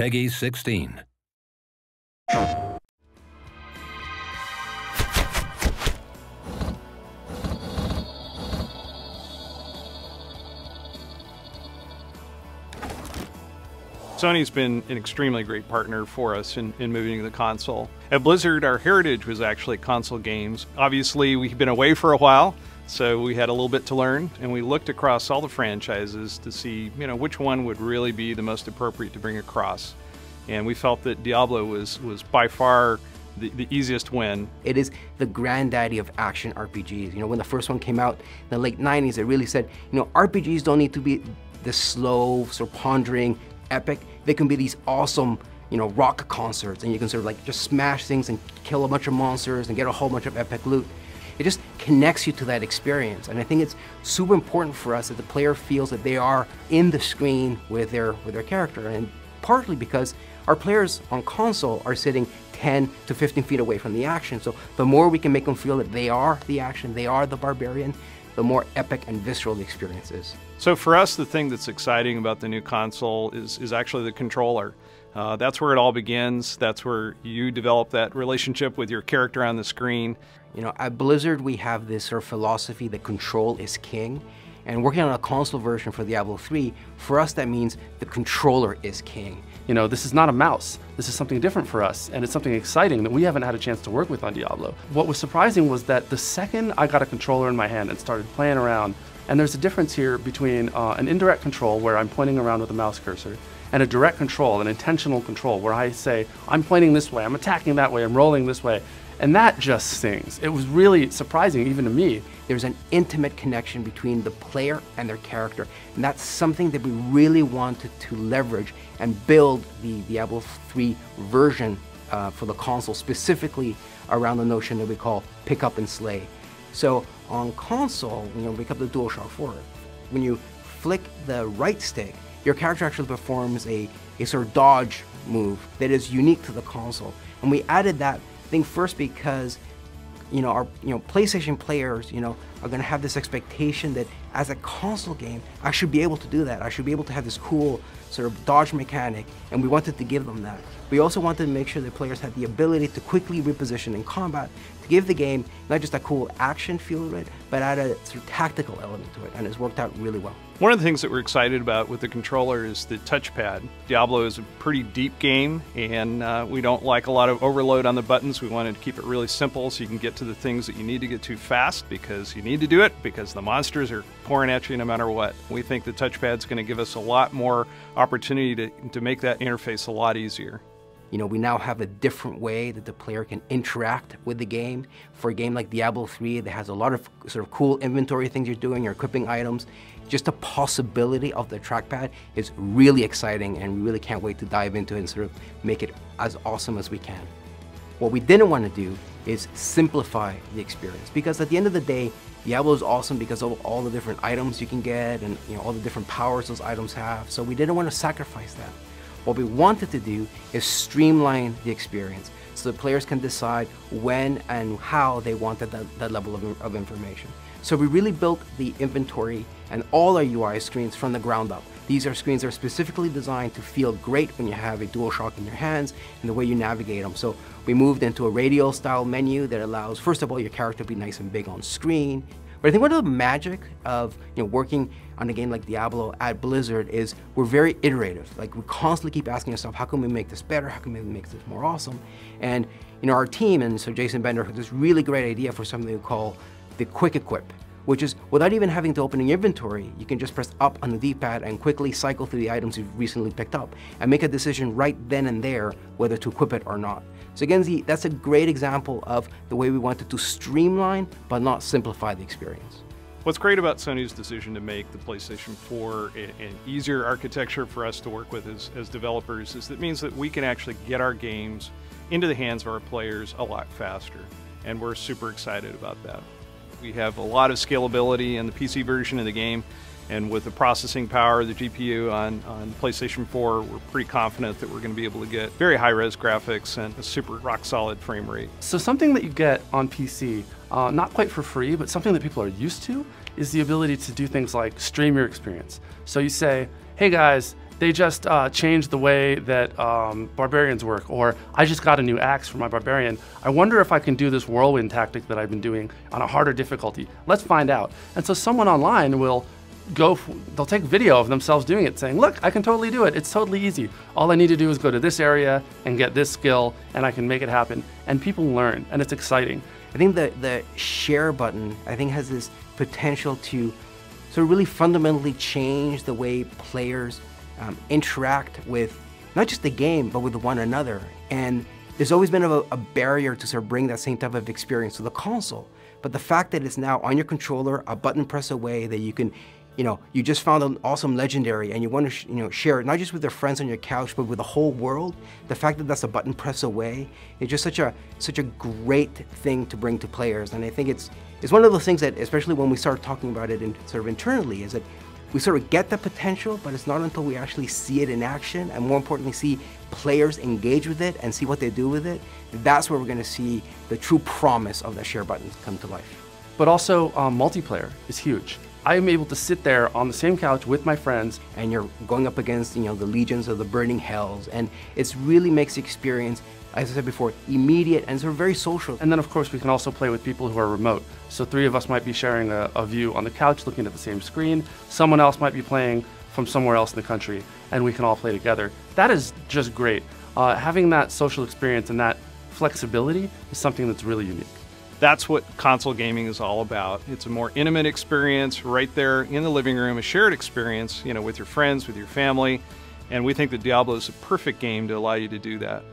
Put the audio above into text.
Peggy 16. Sony's been an extremely great partner for us in moving to the console. At Blizzard, our heritage was actually console games. Obviously, we've been away for a while, so we had a little bit to learn, and we looked across all the franchises to see, which one would really be the most appropriate to bring across. And we felt that Diablo was by far the easiest win. It is the granddaddy of action RPGs. When the first one came out in the late 90s, it really said, RPGs don't need to be this slow, sort of pondering, epic. They can be these awesome, rock concerts, and you can sort of like just smash things and kill a bunch of monsters and get a whole bunch of epic loot. It just connects you to that experience, and I think it's super important for us that the player feels that they are in the screen with their character, and partly because our players on console are sitting 10 to 15 feet away from the action, so the more we can make them feel that they are the action, they are the barbarian, the more epic and visceral the experience is. So for us, the thing that's exciting about the new console is actually the controller. That's where it all begins. That's where you develop that relationship with your character on the screen. At Blizzard, we have this sort of philosophy that control is king. And working on a console version for Diablo III, for us that means the controller is king. This is not a mouse. This is something different for us, and it's something exciting that we haven't had a chance to work with on Diablo. What was surprising was that the second I got a controller in my hand and started playing around, and there's a difference here between an indirect control where I'm pointing around with a mouse cursor, and a direct control, an intentional control, where I say, I'm pointing this way, I'm attacking that way, I'm rolling this way. And that just stings. It was really surprising, even to me. There's an intimate connection between the player and their character, and that's something that we really wanted to leverage and build the Diablo III version for the console, specifically around the notion that we call pick up and slay. So on console, we pick up the DualShock 4. When you flick the right stick, your character actually performs a sort of dodge move that is unique to the console. And we added that thing first because our PlayStation players are going to have this expectation that as a console game I should be able to do that. I should be able to have this cool sort of dodge mechanic, and we wanted to give them that. We also wanted to make sure that players had the ability to quickly reposition in combat, to give the game not just a cool action feel to it, but add a sort of tactical element to it, and it's worked out really well. One of the things that we're excited about with the controller is the touchpad. Diablo is a pretty deep game, and we don't like a lot of overload on the buttons. We wanted to keep it really simple so you can get to the things that you need to get to fast because you need to do it, because the monsters are pouring at you no matter what. We think the touchpad's going to give us a lot more opportunity to make that interface a lot easier. We now have a different way that the player can interact with the game. For a game like Diablo III that has a lot of sort of cool inventory things you're doing, you're equipping items, just the possibility of the trackpad is really exciting, and we really can't wait to dive into it and sort of make it as awesome as we can. What we didn't want to do is simplify the experience, because at the end of the day, Diablo is awesome because of all the different items you can get and all the different powers those items have, so we didn't want to sacrifice that. What we wanted to do is streamline the experience so the players can decide when and how they wanted that level of information. So we really built the inventory and all our UI screens from the ground up. These are screens that are specifically designed to feel great when you have a DualShock in your hands and the way you navigate them. So we moved into a radial style menu that allows, first of all, your character to be nice and big on screen. But I think one of the magic of working on a game like Diablo at Blizzard is we're very iterative. Like, we constantly keep asking ourselves, how can we make this better? How can we make this more awesome? And our team, and so Jason Bender, has this really great idea for something we call the quick equip, which is without even having to open your inventory, you can just press up on the D-pad and quickly cycle through the items you've recently picked up and make a decision right then and there whether to equip it or not. So again, that's a great example of the way we wanted to streamline but not simplify the experience. What's great about Sony's decision to make the PlayStation 4 an easier architecture for us to work with as developers is that it means that we can actually get our games into the hands of our players a lot faster, and we're super excited about that. We have a lot of scalability in the PC version of the game, and with the processing power of the GPU on PlayStation 4, we're pretty confident that we're going to be able to get very high-res graphics and a super rock-solid frame rate. So something that you get on PC, not quite for free, but something that people are used to, is the ability to do things like stream your experience. So you say, hey guys, they just changed the way that barbarians work, or I just got a new axe for my barbarian. I wonder if I can do this whirlwind tactic that I've been doing on a harder difficulty. Let's find out. And so someone online will they'll take video of themselves doing it, saying, look, I can totally do it. It's totally easy. All I need to do is go to this area and get this skill, and I can make it happen. And people learn, and it's exciting. I think the share button, I think, has this potential to sort of really fundamentally change the way players interact with not just the game, but with one another. And there's always been a barrier to sort of bring that same type of experience to the console. But the fact that it's now on your controller, a button press away, that you can, you just found an awesome legendary and you want to, share it not just with your friends on your couch, but with the whole world. The fact that that's a button press away is just such a great thing to bring to players. And I think it's one of those things that, especially when we start talking about it sort of internally, is that we sort of get the potential, but it's not until we actually see it in action, and more importantly, see players engage with it and see what they do with it. That's where we're going to see the true promise of the share button come to life. But also, multiplayer is huge. I am able to sit there on the same couch with my friends. And you're going up against, the legions of the burning hells, and it really makes the experience, as I said before, immediate and sort of very social. And then, of course, we can also play with people who are remote. So 3 of us might be sharing a view on the couch looking at the same screen. Someone else might be playing from somewhere else in the country, and we can all play together. That is just great. Having that social experience and that flexibility is something that's really unique. That's what console gaming is all about. It's a more intimate experience right there in the living room, a shared experience, with your friends, with your family. And we think that Diablo is a perfect game to allow you to do that.